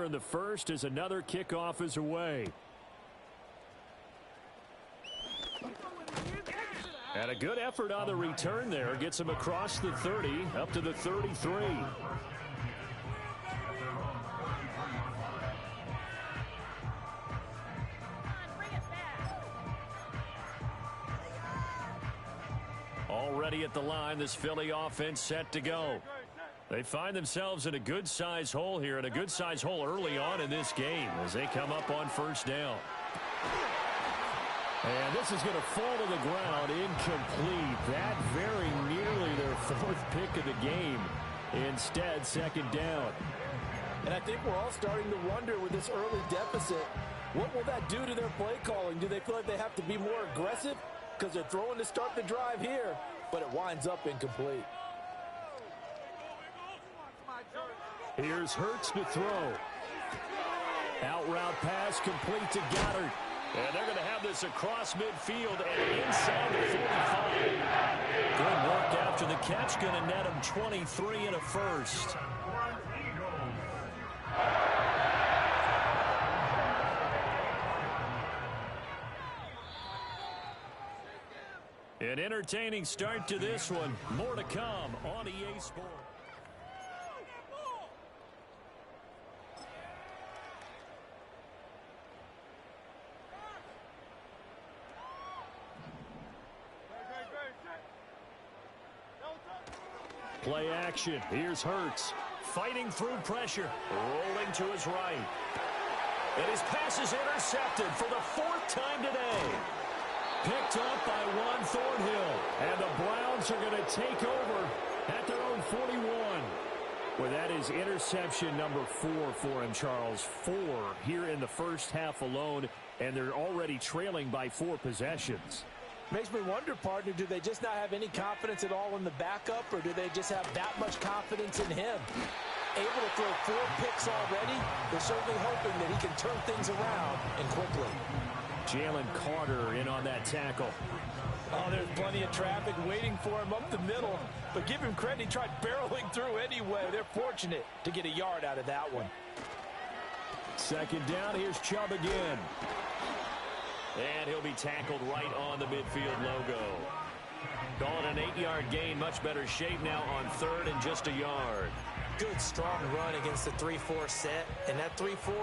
in the first as another kickoff is away. And a good effort on the return there. Gets him across the 30, up to the 33. Already at the line, this Philly offense set to go. They find themselves in a good-sized hole here, and a good-sized hole early on in this game as they come up on first down. And this is going to fall to the ground incomplete. That very nearly their fourth pick of the game. Instead, second down. And I think we're all starting to wonder with this early deficit, what will that do to their play calling? Do they feel like they have to be more aggressive because they're throwing to start the drive here, but it winds up incomplete? Here's Hurts to throw. Out route pass complete to Goddard. And they're going to have this across midfield and inside the 45. Good work after the catch. Going to net him 23 and a first. An entertaining start to this one. More to come on EA Sports. Play action. Here's Hurts. Fighting through pressure. Rolling to his right. And his pass is intercepted for the fourth time today. Picked up by Juan Thornhill. And the Browns are going to take over at their own 41. Well, that is interception number 4 for him, Charles. 4 here in the first half alone. And they're already trailing by 4 possessions. Makes me wonder, partner, do they just not have any confidence at all in the backup, or do they just have that much confidence in him? Able to throw 4 picks already, they're certainly hoping that he can turn things around and quickly. Jalen Carter in on that tackle. Oh, there's plenty of traffic waiting for him up the middle, but give him credit, he tried barreling through anyway. They're fortunate to get a yard out of that one. Second down, here's Chubb again. And he'll be tackled right on the midfield logo. Call it an 8-yard gain. Much better shape now on third and just a yard. Good, strong run against the 3-4 set. And that 3-4,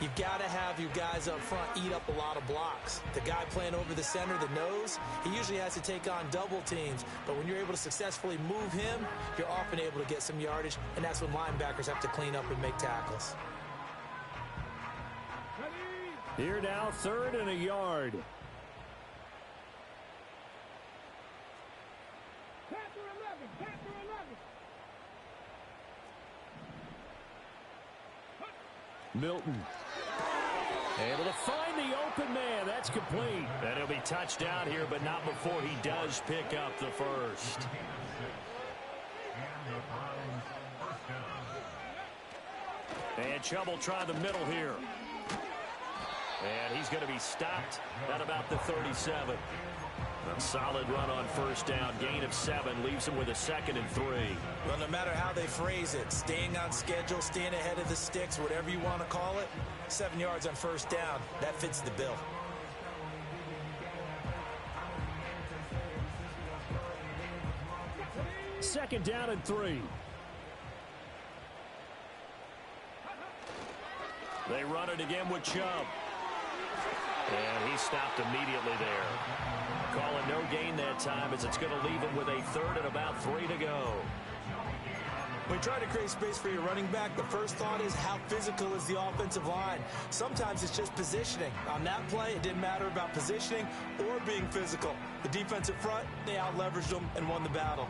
you've got to have your guys up front eat up a lot of blocks. The guy playing over the center, the nose, he usually has to take on double teams. But when you're able to successfully move him, you're often able to get some yardage. And that's when linebackers have to clean up and make tackles. Here now, third and a yard. Milton. Able to find the open man. That's complete. And he'll be touched down here, but not before he does pick up the first. And Chubb will try the middle here. And he's going to be stopped at about the 37. A solid run on first down. Gain of 7 leaves him with a 2nd and 3. Well, no matter how they phrase it, staying on schedule, staying ahead of the sticks, whatever you want to call it, 7 yards on first down, that fits the bill. Second down and 3. They run it again with Chubb. And he stopped immediately there. Calling no gain that time as it's going to leave him with a 3rd and about 3 to go. When you try to create space for your running back, the first thought is how physical is the offensive line. Sometimes it's just positioning. On that play, it didn't matter about positioning or being physical. The defensive front, they out-leveraged them and won the battle.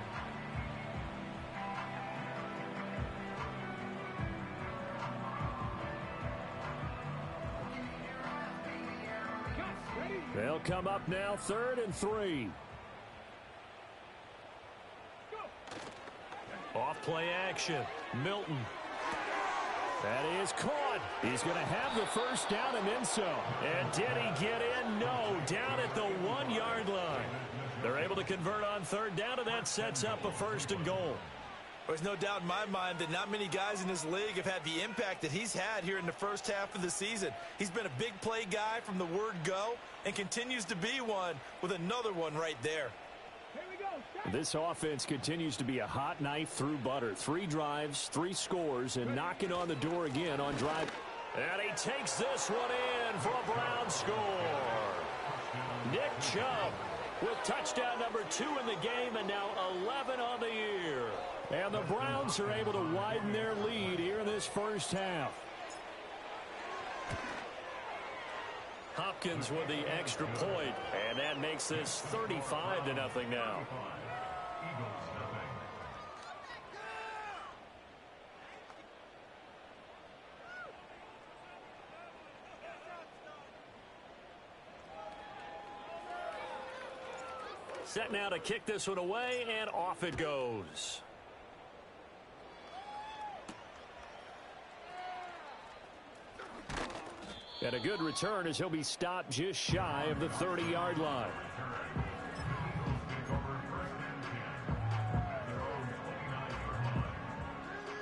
They'll come up now, 3rd and 3. Off play action. Milton. That is caught. He's going to have the first down and then so. And did he get in? No. Down at the 1-yard line. They're able to convert on 3rd down, and that sets up a 1st and goal. There's no doubt in my mind that not many guys in this league have had the impact that he's had here in the first half of the season. He's been a big play guy from the word go and continues to be one with another one right there. This offense continues to be a hot knife through butter. 3 drives, 3 scores, and knocking on the door again on drive. And he takes this one in for a Brown score. Nick Chubb with touchdown number 2 in the game and now 11 on the year. And the Browns are able to widen their lead here in this first half. Hopkins with the extra point, and that makes this 35-0 now. Set now to kick this one away, and off it goes. And a good return as he'll be stopped just shy of the 30-yard line.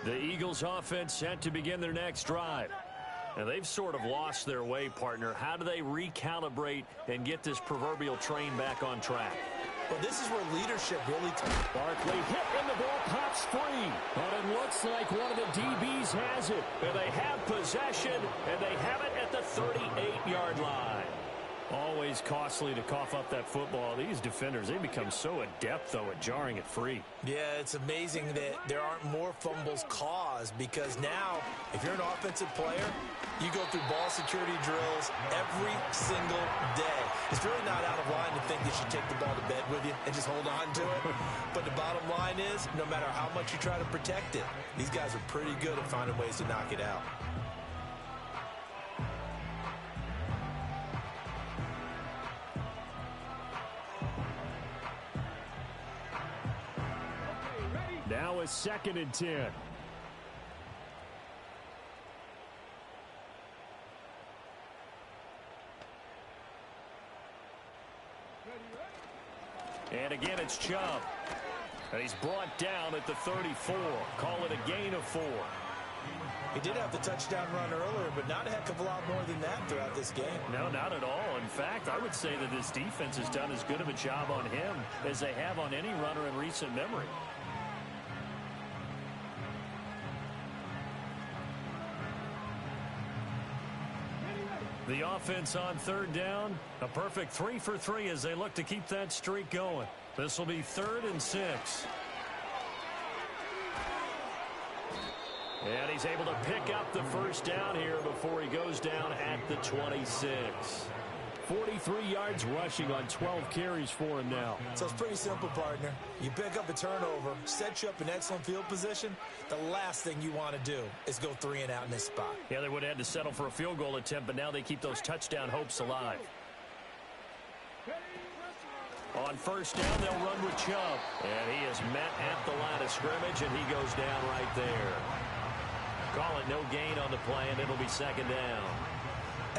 The Eagles offense set to begin their next drive. And they've sort of lost their way, partner. How do they recalibrate and get this proverbial train back on track? Well, this is where leadership really... Barkley hit and the ball pops free. But it looks like one of the DBs has it. And they have possession, and they have it at the 38-yard line. Always costly to cough up that football. These defenders, they become so adept, though, at jarring it free. Yeah, it's amazing that there aren't more fumbles caused because now, if you're an offensive player, you go through ball security drills every single day. It's really not out of line to think you should take the ball to bed with you and just hold on to it. But the bottom line is, no matter how much you try to protect it, these guys are pretty good at finding ways to knock it out. Now a 2nd and 10. And again, it's Chubb. And he's brought down at the 34. Call it a gain of 4. He did have the touchdown run earlier, but not a heck of a lot more than that throughout this game. No, not at all. In fact, I would say that this defense has done as good of a job on him as they have on any runner in recent memory. The offense on 3rd down, a perfect 3 for 3 as they look to keep that streak going. This will be 3rd and 6. And he's able to pick up the first down here before he goes down at the 26. 43 yards rushing on 12 carries for him now. So it's pretty simple, partner. You pick up a turnover, set you up in excellent field position. The last thing you want to do is go 3 and out in this spot. Yeah, they would have had to settle for a field goal attempt, but now they keep those touchdown hopes alive. On 1st down, they'll run with Chubb. And he is met at the line of scrimmage, and he goes down right there. Call it no gain on the play, and it'll be 2nd down.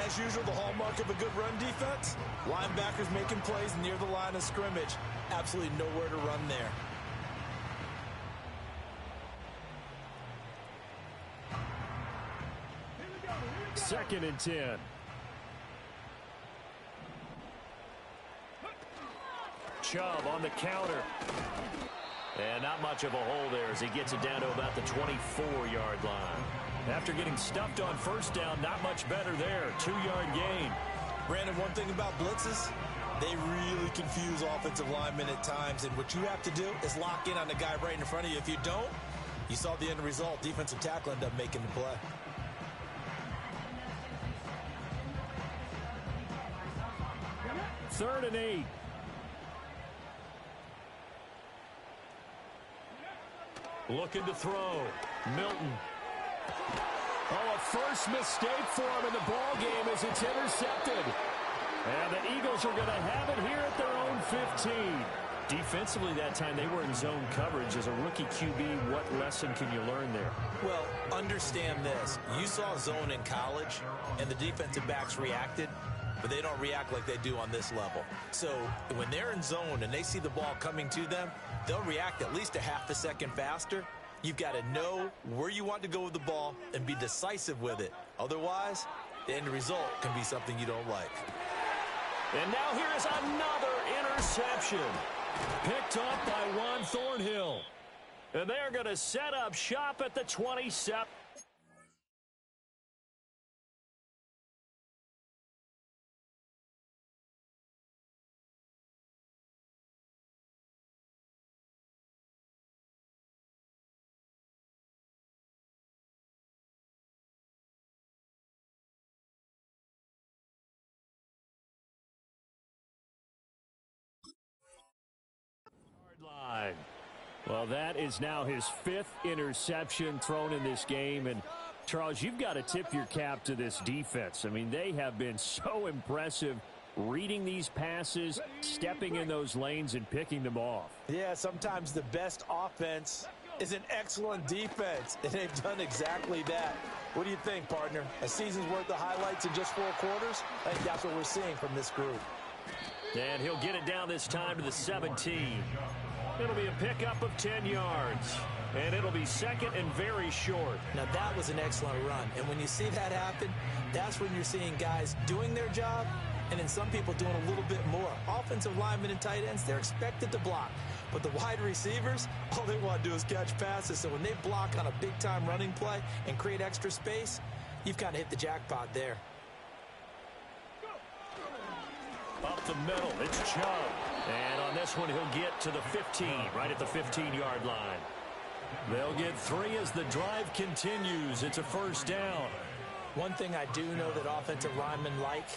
As usual, the hallmark of a good run defense, linebackers making plays near the line of scrimmage. Absolutely nowhere to run there. Second and 10. Chubb on the counter. And not much of a hole there as he gets it down to about the 24-yard line. After getting stuffed on 1st down, not much better there. 2-yard gain. Brandon, one thing about blitzes, they really confuse offensive linemen at times. And what you have to do is lock in on the guy right in front of you. If you don't, you saw the end result. Defensive tackle ended up making the play. Third and 8. Looking to throw. Milton. Oh, a first mistake for him in the ball game as it's intercepted. And the Eagles are going to have it here at their own 15. Defensively that time, they were in zone coverage. As a rookie QB, what lesson can you learn there? Well, understand this. You saw zone in college, and the defensive backs reacted, but they don't react like they do on this level. So when they're in zone and they see the ball coming to them, they'll react at least a half a second faster. You've got to know where you want to go with the ball and be decisive with it. Otherwise, the end result can be something you don't like. And now here is another interception. Picked up by Juan Thornhill. And they're going to set up shop at the 27. Line. Well, that is now his 5th interception thrown in this game. And, Charles, you've got to tip your cap to this defense. I mean, they have been so impressive reading these passes, stepping in those lanes, and picking them off. Yeah, sometimes the best offense is an excellent defense, and they've done exactly that. What do you think, partner? A season's worth of highlights in just 4 quarters? I think that's what we're seeing from this group. And he'll get it down this time to the 17. It'll be a pickup of 10 yards. And it'll be second and very short. Now, that was an excellent run. And when you see that happen, that's when you're seeing guys doing their job and then some people doing a little bit more. Offensive linemen and tight ends, they're expected to block. But the wide receivers, all they want to do is catch passes. So when they block on a big-time running play and create extra space, you've kind of hit the jackpot there. Up the middle, it's Chubb. And on this one, he'll get to the 15, right at the 15-yard line. They'll get 3 as the drive continues. It's a first down. One thing I do know that offensive linemen like,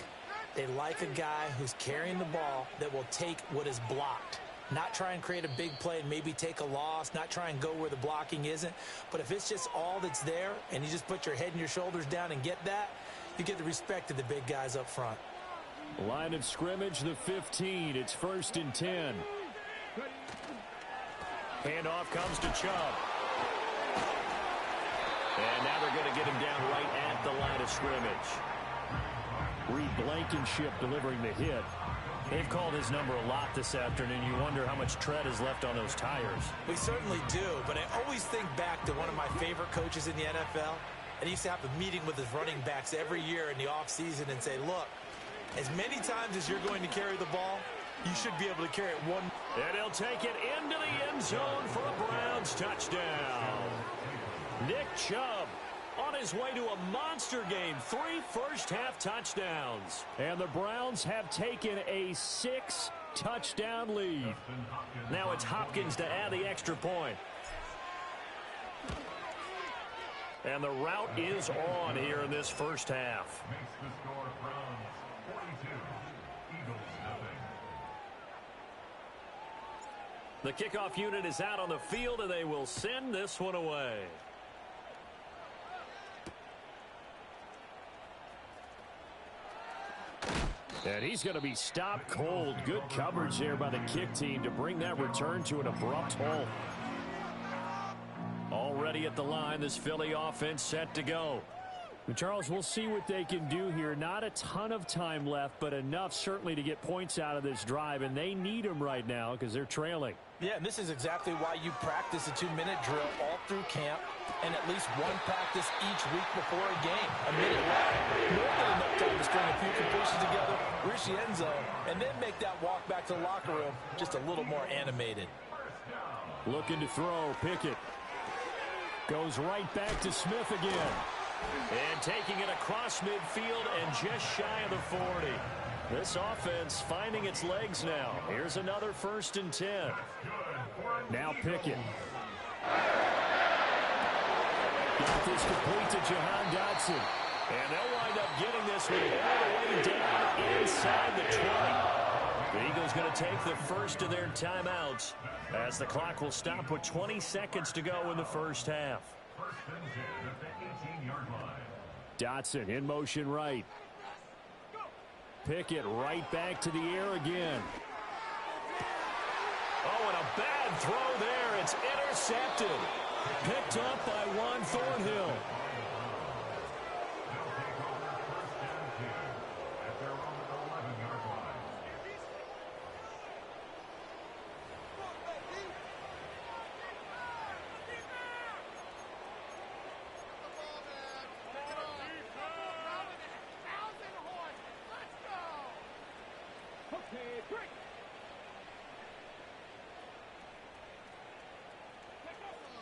they like a guy who's carrying the ball that will take what is blocked. Not try and create a big play and maybe take a loss, not try and go where the blocking isn't. But if it's just all that's there and you just put your head and your shoulders down and get that, you get the respect of the big guys up front. Line of scrimmage, the 15. It's first and 10. Handoff comes to Chubb. And now they're going to get him down right at the line of scrimmage. Reed Blankenship delivering the hit. They've called his number a lot this afternoon. You wonder how much tread is left on those tires. We certainly do, but I always think back to one of my favorite coaches in the NFL. And he used to have a meeting with his running backs every year in the offseason and say, look, as many times as you're going to carry the ball, you should be able to carry it one. And he'll take it into the end zone for a Browns touchdown. Nick Chubb on his way to a monster game. 3 first-half touchdowns. And the Browns have taken a 6-touchdown lead. Now it's Hopkins to add the extra point. And the route is on here in this first half. The kickoff unit is out on the field, and they will send this one away. And he's going to be stopped cold. Good coverage there by the kick team to bring that return to an abrupt halt. Already at the line, this Philly offense set to go. Charles, we'll see what they can do here. Not a ton of time left, but enough certainly to get points out of this drive, and they need them right now because they're trailing. Yeah, and this is exactly why you practice a 2-minute drill all through camp and at least one practice each week before a game. A minute left, more than enough time to string a few completions together, reach the end zone, and then make that walk back to the locker room just a little more animated. Looking to throw, Pickett. Goes right back to Smith again. And taking it across midfield and just shy of the 40. This offense finding its legs now. Here's another first and 10. Now Pickett. Got this complete to Jahan Dotson. And they'll wind up getting this one all the way down inside the 20. The Eagles going to take the first of their timeouts as the clock will stop with 20 seconds to go in the first half. Dotson in motion right. Pickett right back to the air again. Oh, and a bad throw there. It's intercepted. Picked up by Juan Thornhill.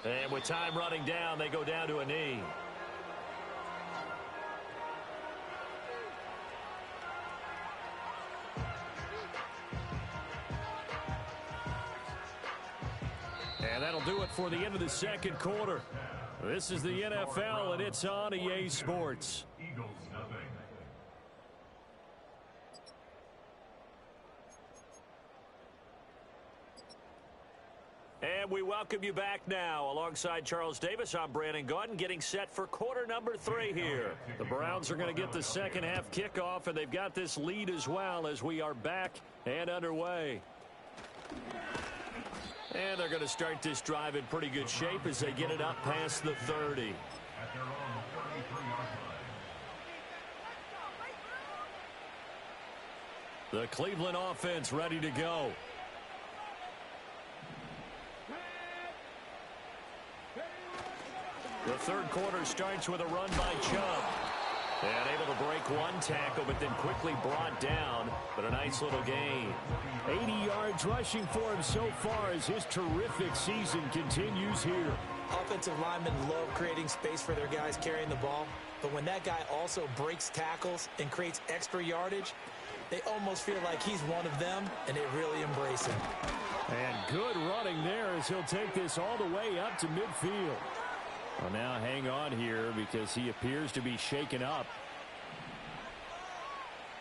And with time running down, they go down to a knee. And that'll do it for the end of the second quarter. This is the NFL, and it's on EA Sports. And we welcome you back now. Alongside Charles Davis, I'm Brandon Gaudin, getting set for quarter number 3 here. The Browns are going to get the second half kickoff, and they've got this lead as well as we are back and underway. And they're going to start this drive in pretty good shape as they get it up past the 30. The Cleveland offense ready to go. The third quarter starts with a run by Chubb. And able to break one tackle, but then quickly brought down. But a nice little gain. 80 yards rushing for him so far as his terrific season continues here. Offensive linemen love creating space for their guys carrying the ball. But when that guy also breaks tackles and creates extra yardage, they almost feel like he's one of them, and they really embrace him. And good running there as he'll take this all the way up to midfield. Well, now hang on here because he appears to be shaken up.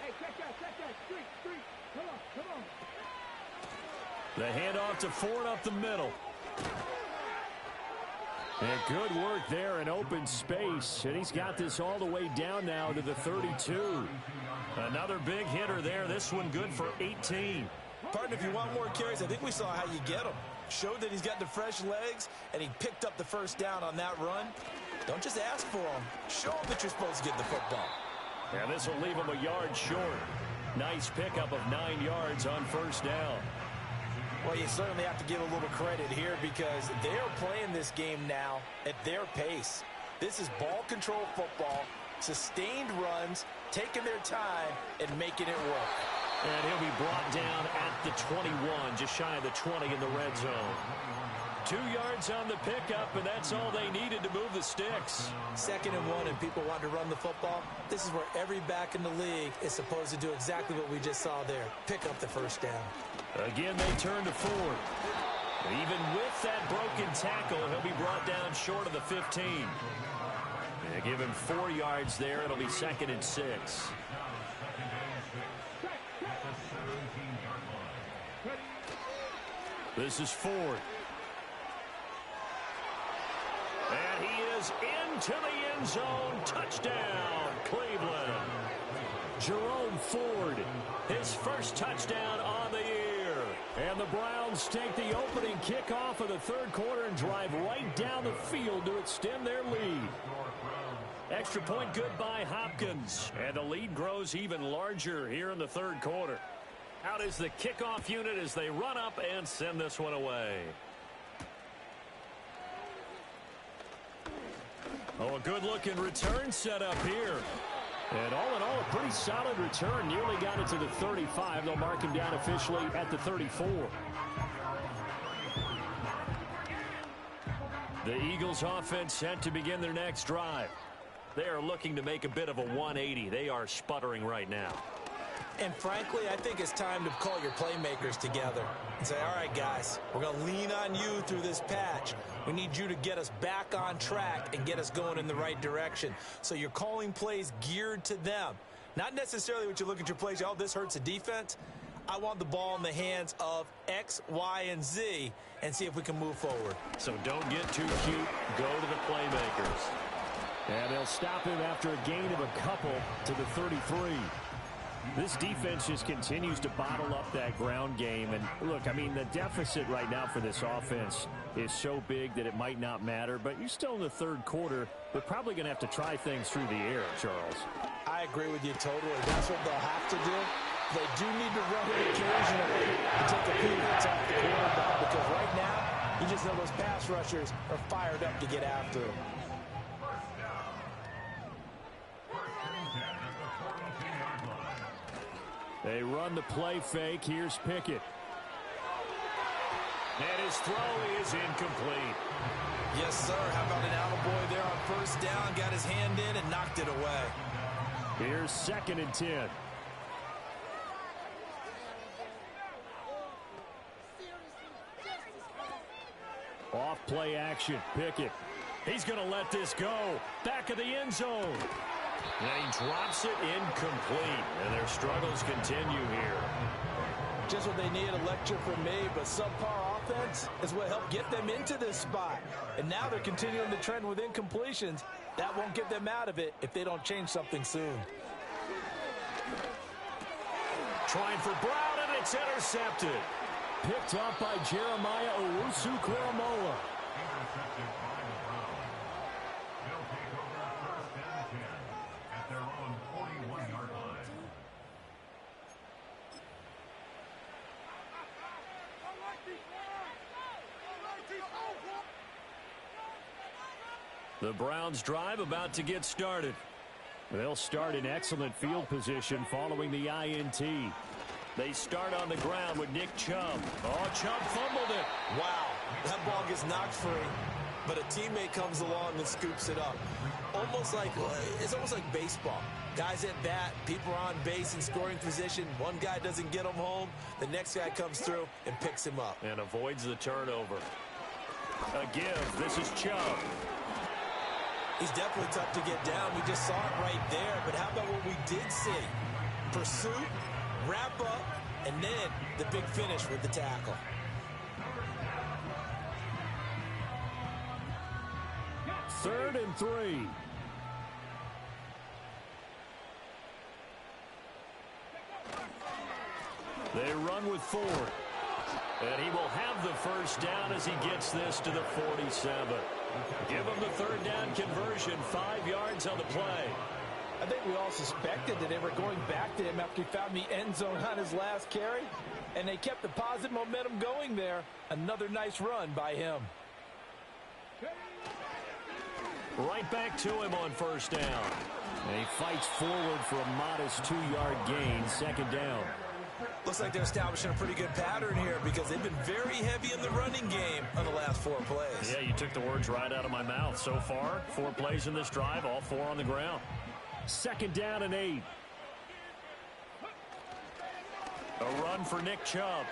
Hey, check that. Street. Come on. The handoff to Ford up the middle. And good work there in open space. And he's got this all the way down now to the 32. Another big hitter there. This one good for 18. Partner, if you want more carries, I think we saw how you get them. Showed that he's got the fresh legs, and he picked up the first down on that run. Don't just ask for them. Show them that you're supposed to get the football. And this will leave him a yard short. Nice pickup of 9 yards on first down. Well, you certainly have to give a little credit here because they're playing this game now at their pace. This is ball control football, sustained runs, taking their time, and making it work. And he'll be brought down at the 21, just shy of the 20 in the red zone. 2 yards on the pickup, and that's all they needed to move the sticks. 2nd and 1, and people want to run the football. This is where every back in the league is supposed to do exactly what we just saw there. Pick up the first down. Again, they turn to Ford. Even with that broken tackle, he'll be brought down short of the 15. They give him 4 yards there. It'll be 2nd and 6. This is Ford. And he is into the end zone. Touchdown, Cleveland. Jerome Ford, his first touchdown on the year. And the Browns take the opening kickoff of the third quarter and drive right down the field to extend their lead. Extra point good by Hopkins. And the lead grows even larger here in the third quarter. Out is the kickoff unit as they run up and send this one away. Oh, a good-looking return set up here. And all in all, a pretty solid return. Nearly got it to the 35. They'll mark him down officially at the 34. The Eagles offense set to begin their next drive. They are looking to make a bit of a 180. They are sputtering right now. And frankly, I think it's time to call your playmakers together and say, all right, guys, we're going to lean on you through this patch. We need you to get us back on track and get us going in the right direction. So you're calling plays geared to them. Not necessarily what you look at your plays, oh, this hurts the defense. I want the ball in the hands of X, Y, and Z and see if we can move forward. So don't get too cute. Go to the playmakers. And they'll stop him after a gain of a couple to the 33. This defense just continues to bottle up that ground game. And look, I mean, the deficit right now for this offense is so big that it might not matter. But you're still in the third quarter. They're probably going to have to try things through the air, Charles. I agree with you totally. That's what they'll have to do. They do need to run it occasionally to take the peanuts off the quarterback. Because right now, you just know those pass rushers are fired up to get after him. They run the play fake. Here's Pickett. And his throw is incomplete. Yes, sir. How about an attaboy there on first down? Got his hand in and knocked it away. Here's 2nd and 10. Off play action. Pickett. He's going to let this go. Back of the end zone. And he drops it incomplete. And their struggles continue here. Just what they need, a lecture from me, but subpar offense is what helped get them into this spot. And now they're continuing the trend with incompletions. That won't get them out of it if they don't change something soon. Trying for Brown, and it's intercepted. Picked up by Jeremiah Owusu-Koramoah. The Browns drive about to get started. They'll start in excellent field position following the INT. They start on the ground with Nick Chubb. Oh, Chubb fumbled it. Wow, that ball gets knocked free, but a teammate comes along and scoops it up. It's almost like baseball. Guys at bat, people are on base in scoring position. One guy doesn't get him home. The next guy comes through and picks him up. And avoids the turnover. A give. This is Chubb. He's definitely tough to get down. We just saw it right there. But how about what we did see? Pursuit, wrap up, and then the big finish with the tackle. Third and 3. They run with Ford. And he will have the first down as he gets this to the 47. Give him the third down conversion, 5 yards on the play. I think we all suspected that they were going back to him after he found the end zone on his last carry. And they kept the positive momentum going there. Another nice run by him. Right back to him on first down. And he fights forward for a modest 2-yard gain, 2nd down. Looks like they're establishing a pretty good pattern here because they've been very heavy in the running game on the last 4 plays. Yeah, you took the words right out of my mouth. So far, 4 plays in this drive, all 4 on the ground. 2nd down and 8. A run for Nick Chubb.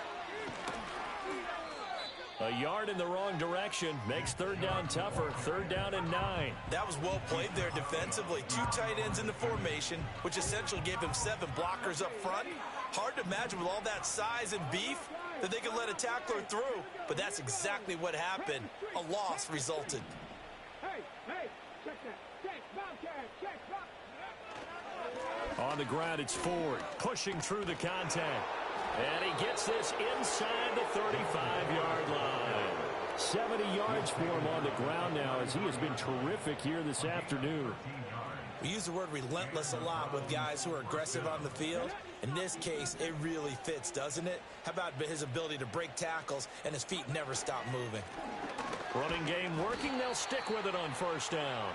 A yard in the wrong direction makes third down tougher. 3rd down and 9. That was well played there defensively. 2 tight ends in the formation, which essentially gave him 7 blockers up front. Hard to imagine with all that size and beef that they could let a tackler through, but that's exactly what happened. A loss resulted. Hey, check that. Check, Bobcat, check, Bob. On the ground, it's Ford pushing through the contact. And he gets this inside the 35-yard line. 70 yards for him on the ground now as he has been terrific here this afternoon. We use the word relentless a lot with guys who are aggressive on the field. In this case, it really fits, doesn't it? How about his ability to break tackles and his feet never stop moving? Running game working. They'll stick with it on first down.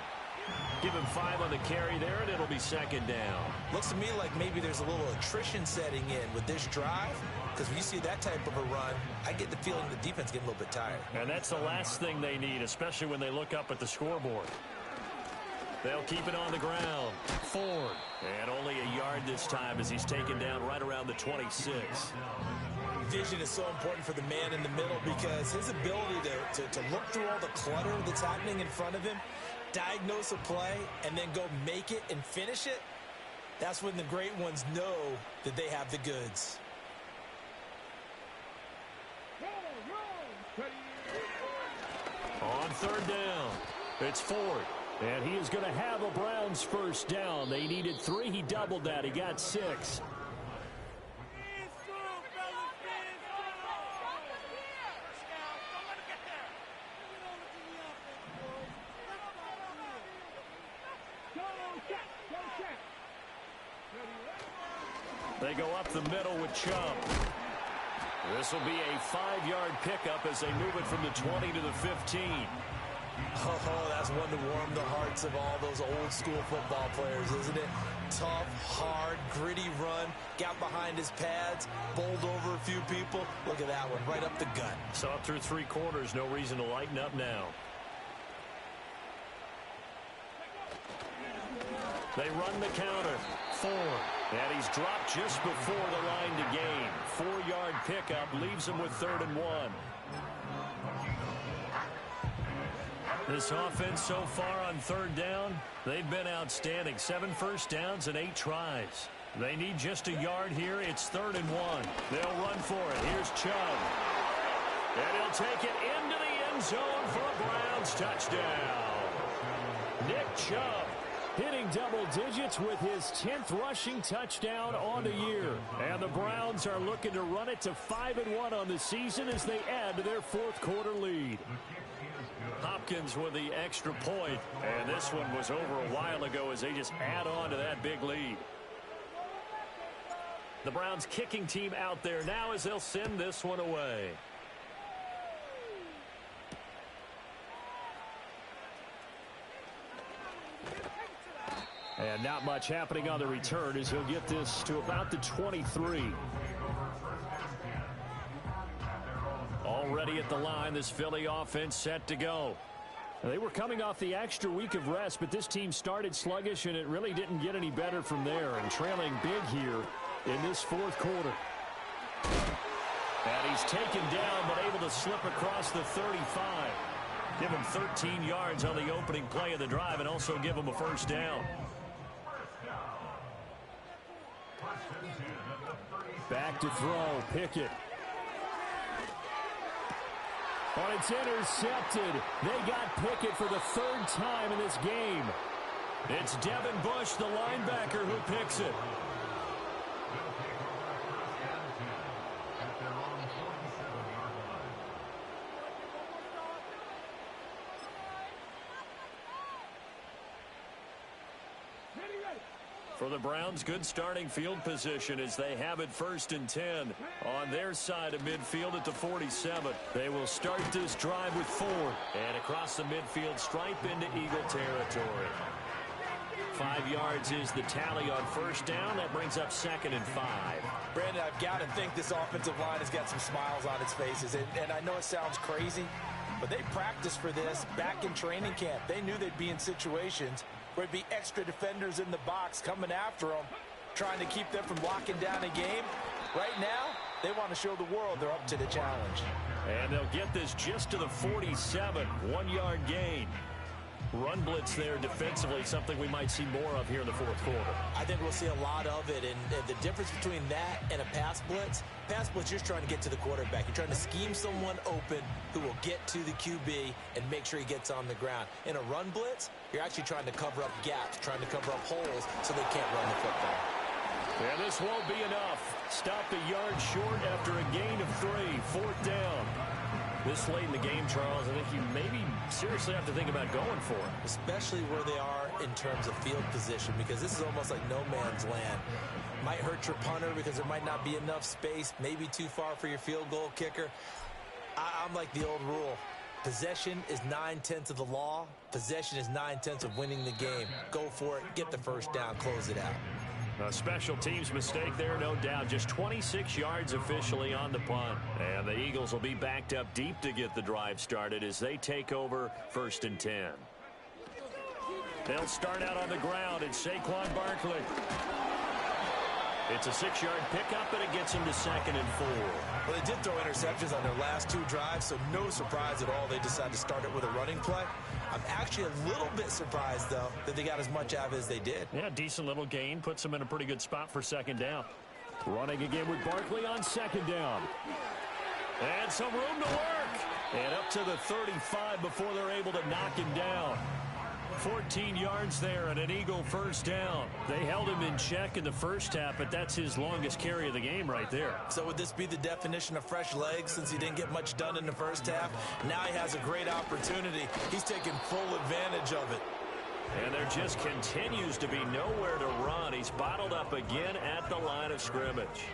Give him 5 on the carry there, and it'll be 2nd down. Looks to me like maybe there's a little attrition setting in with this drive, because when you see that type of a run, I get the feeling the defense getting a little bit tired. And that's the last thing they need, especially when they look up at the scoreboard. They'll keep it on the ground. Ford. And only a yard this time as he's taken down right around the 26. Vision is so important for the man in the middle because his ability to look through all the clutter that's happening in front of him, diagnose a play, and then go make it and finish it, that's when the great ones know that they have the goods. On 3rd down, it's Ford. And he is going to have a Browns first down. They needed 3. He doubled that. He got 6. They go up the middle with Chubb. This will be a 5-yard pickup as they move it from the 20 to the 15. Oh, that's one to warm the hearts of all those old school football players, isn't it? tough, hard, gritty run. Got behind his pads, bowled over a few people. Look at that one, right up the gut. So up through 3 quarters, no reason to lighten up now. They run the counter. Ford. And he's dropped just before the line to gain. 4-yard pickup leaves him with 3rd and 1. This offense so far on 3rd down, they've been outstanding. 7 first downs and 8 tries. They need just a yard here. It's 3rd and 1. They'll run for it. Here's Chubb. And he'll take it into the end zone for a Browns touchdown. Nick Chubb hitting double digits with his 10th rushing touchdown on the year. And the Browns are looking to run it to 5-1 on the season as they add to their 4th quarter lead. Hopkins with the extra point, and this one was over a while ago as they just add on to that big lead. The Browns kicking team out there now as they'll send this one away. And not much happening on the return as he'll get this to about the 23. Already at the line, this Philly offense set to go. They were coming off the extra week of rest, but this team started sluggish, and it really didn't get any better from there. And trailing big here in this 4th quarter. And he's taken down, but able to slip across the 35. Give him 13 yards on the opening play of the drive and also give him a first down. Back to throw, Pickett. But it's intercepted. They got Pickett for the 3rd time in this game. It's Devin Bush, the linebacker, who picks it. For the Browns, good starting field position as they have it 1st and 10 on their side of midfield at the 47. They will start this drive with Ford. And across the midfield stripe into Eagle territory. 5 yards is the tally on 1st down. That brings up 2nd and 5. Brandon, I've got to think this offensive line has got some smiles on its faces. And I know it sounds crazy, but they practiced for this back in training camp. They knew they'd be in situations where it'd be extra defenders in the box coming after them, trying to keep them from locking down a game. Right now, they want to show the world they're up to the challenge. And they'll get this just to the 47, 1-yard gain. Run blitz there defensively, something we might see more of here in the 4th quarter. I think we'll see a lot of it, and the difference between that and a pass blitz, you're trying to get to the quarterback. You're trying to scheme someone open who will get to the QB and make sure he gets on the ground. In a run blitz, you're actually trying to cover up gaps, trying to cover up holes so they can't run the football. And this won't be enough. Stopped a yard short after a gain of 3, 4th down. This late in the game, Charles, I think you maybe seriously have to think about going for it. Especially where they are in terms of field position, because this is almost like no man's land. Might hurt your punter because there might not be enough space, maybe too far for your field goal kicker. I'm like the old rule. Possession is 9/10 of the law. Possession is 9/10 of winning the game. Go for it, get the first down, close it out. A special teams mistake there, no doubt. Just 26 yards officially on the punt. And the Eagles will be backed up deep to get the drive started as they take over 1st and 10. They'll start out on the ground. It's Saquon Barkley. It's a 6-yard pickup, and it gets him to 2nd and 4. Well, they did throw interceptions on their last 2 drives, so no surprise at all they decided to start it with a running play. I'm actually a little bit surprised, though, that they got as much out of it as they did. Yeah, decent little gain. Puts them in a pretty good spot for 2nd down. Running again with Barkley on 2nd down. And some room to work. And up to the 35 before they're able to knock him down. 14 yards there and an Eagle first down. They held him in check in the first half, but that's his longest carry of the game right there. So would this be the definition of fresh legs since he didn't get much done in the first half? Now he has a great opportunity. He's taking full advantage of it. And there just continues to be nowhere to run. He's bottled up again at the line of scrimmage.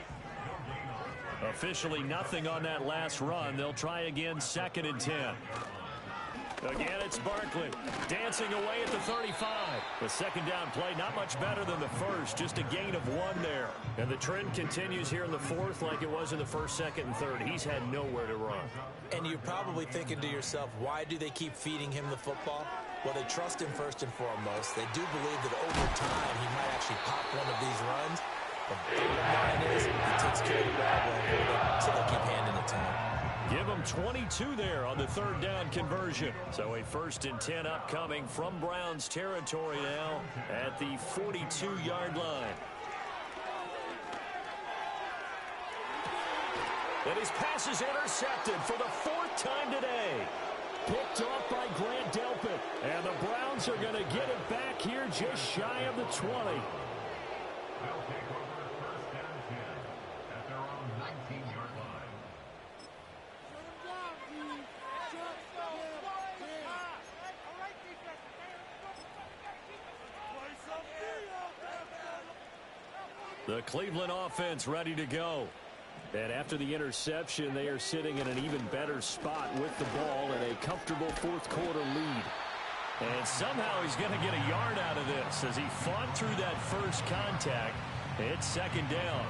Officially nothing on that last run. They'll try again 2nd and 10. Again, it's Barkley dancing away at the 35. The second down play, not much better than the first, just a gain of 1 there. And the trend continues here in the fourth like it was in the first, second, and third. He's had nowhere to run. And you're probably thinking to yourself, why do they keep feeding him the football? Well, they trust him first and foremost. They do believe that over time he might actually pop one of these runs. The bottom line is he takes care of the ball well for them, so they'll keep handing it to him. Give him 22 there on the third down conversion. So a 1st and 10 upcoming from Browns territory now at the 42-yard line. And his pass is intercepted for the 4th time today. Picked off by Grant Delpit. And the Browns are going to get it back here just shy of the 20. The Cleveland offense ready to go. And after the interception, they are sitting in an even better spot with the ball and a comfortable fourth-quarter lead. And somehow he's going to get a yard out of this as he fought through that first contact. It's second down.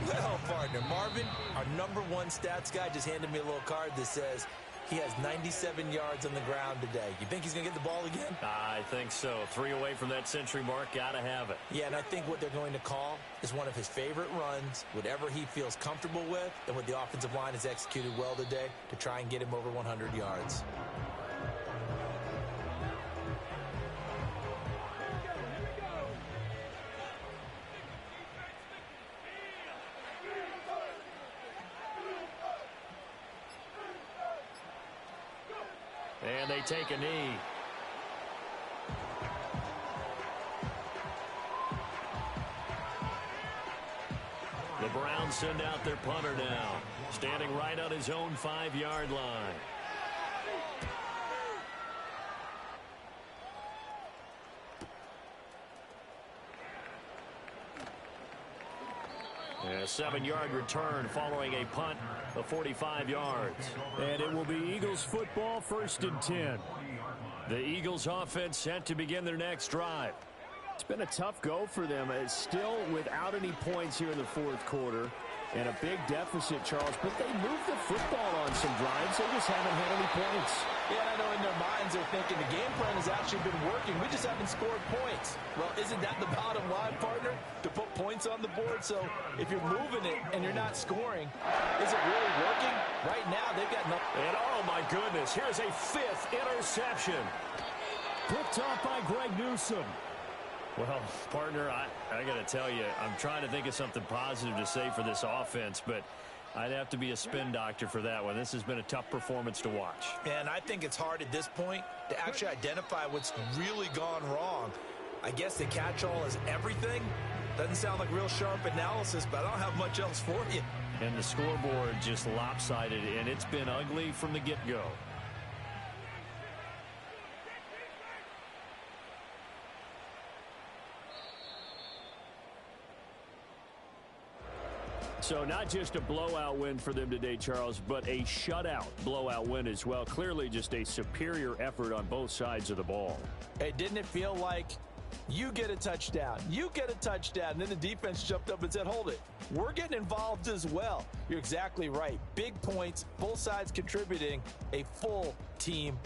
Well, partner, Marvin, our #1 stats guy, just handed me a little card that says he has 97 yards on the ground today. You think he's going to get the ball again? I think so. 3 away from that century mark. Got to have it. Yeah, and I think what they're going to call is one of his favorite runs, whatever he feels comfortable with, and what the offensive line has executed well today to try and get him over 100 yards. And they take a knee. The Browns send out their punter now, standing right on his own 5-yard line. A 7-yard return following a punt of 45 yards. And it will be Eagles football, 1st and 10. The Eagles offense set to begin their next drive. It's been a tough go for them. It's still without any points here in the fourth quarter. And a big deficit, Charles. But they moved the football on some drives. They just haven't had any points. Yeah, I know in their minds they're thinking the game plan has actually been working. We just haven't scored points. Well, isn't that the bottom line, partner? To put points on the board. So if you're moving it and you're not scoring, is it really working? Right now, they've got nothing. And oh my goodness, here's a 5th interception. Picked off by Greg Newsome. Well, partner, I got to tell you, I'm trying to think of something positive to say for this offense, but I'd have to be a spin doctor for that one. This has been a tough performance to watch. And I think it's hard at this point to actually identify what's really gone wrong. I guess the catch-all is everything. Doesn't sound like real sharp analysis, but I don't have much else for you. And the scoreboard just lopsided, and it's been ugly from the get-go. So not just a blowout win for them today, Charles, but a shutout blowout win as well. Clearly just a superior effort on both sides of the ball. Hey, didn't it feel like you get a touchdown, and then the defense jumped up and said, hold it, we're getting involved as well. You're exactly right. Big points, both sides contributing, a full team